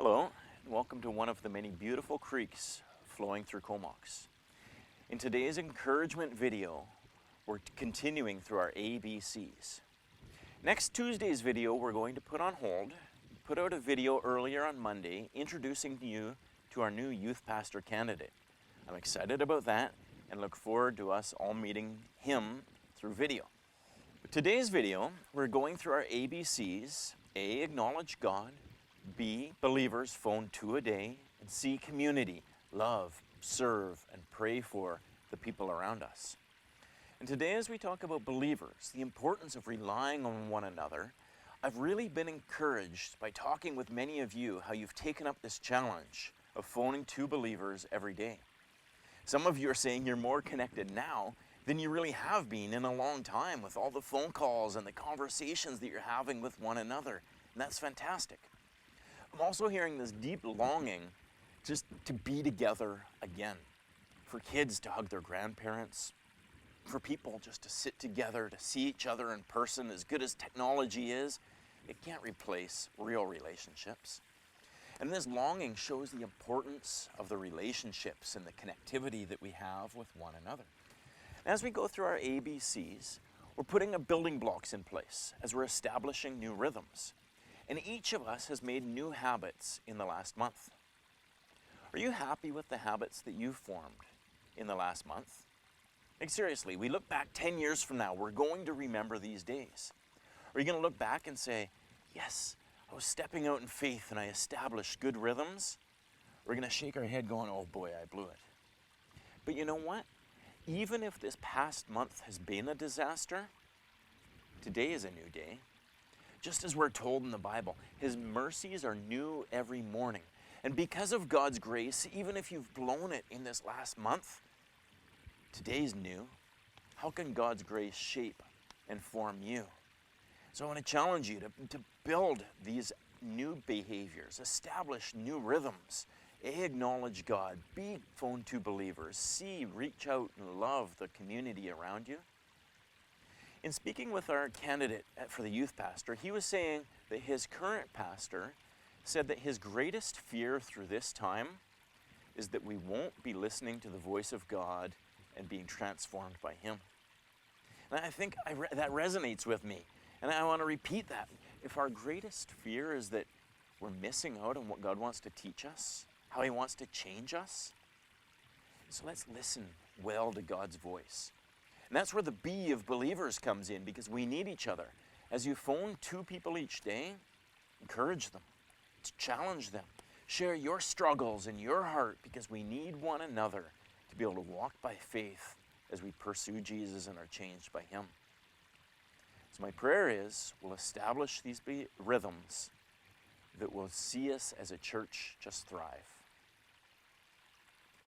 Hello, and welcome to one of the many beautiful creeks flowing through Comox. In today's encouragement video, we're continuing through our ABCs. Next Tuesday's video we're going to put on hold, put out a video earlier on Monday introducing you to our new youth pastor candidate. I'm excited about that and look forward to us all meeting him through video. Today's video, we're going through our ABCs. A, acknowledge God. B, believers, phone 2 a day. And C, community, love, serve, and pray for the people around us. And today as we talk about believers, the importance of relying on one another, I've really been encouraged by talking with many of you how you've taken up this challenge of phoning 2 believers every day. Some of you are saying you're more connected now than you really have been in a long time with all the phone calls and the conversations that you're having with one another. And that's fantastic. I'm also hearing this deep longing just to be together again. For kids to hug their grandparents, for people just to sit together, to see each other in person. As good as technology is, it can't replace real relationships. And this longing shows the importance of the relationships and the connectivity that we have with one another. As we go through our ABCs, we're putting building blocks in place as we're establishing new rhythms. And each of us has made new habits in the last month. Are you happy with the habits that you've formed in the last month? Like seriously, we look back 10 years from now, we're going to remember these days. Are you going to look back and say, yes, I was stepping out in faith and I established good rhythms? We're going to shake our head going, oh boy, I blew it. But you know what? Even if this past month has been a disaster, today is a new day. Just as we're told in the Bible, His mercies are new every morning. And because of God's grace, even if you've blown it in this last month, today's new. How can God's grace shape and form you? So I want to challenge you to build these new behaviors, establish new rhythms. A, acknowledge God. B, phone 2 believers. C, reach out and love the community around you. In speaking with our candidate for the youth pastor, he was saying that his current pastor said that his greatest fear through this time is that we won't be listening to the voice of God and being transformed by Him. And I think that resonates with me. And I want to repeat that. If our greatest fear is that we're missing out on what God wants to teach us, how He wants to change us, so let's listen well to God's voice. And that's where the B of believers comes in, because we need each other. As you phone 2 people each day, encourage them, challenge them, share your struggles and your heart, because we need one another to be able to walk by faith as we pursue Jesus and are changed by Him. So my prayer is we'll establish these rhythms that will see us as a church just thrive.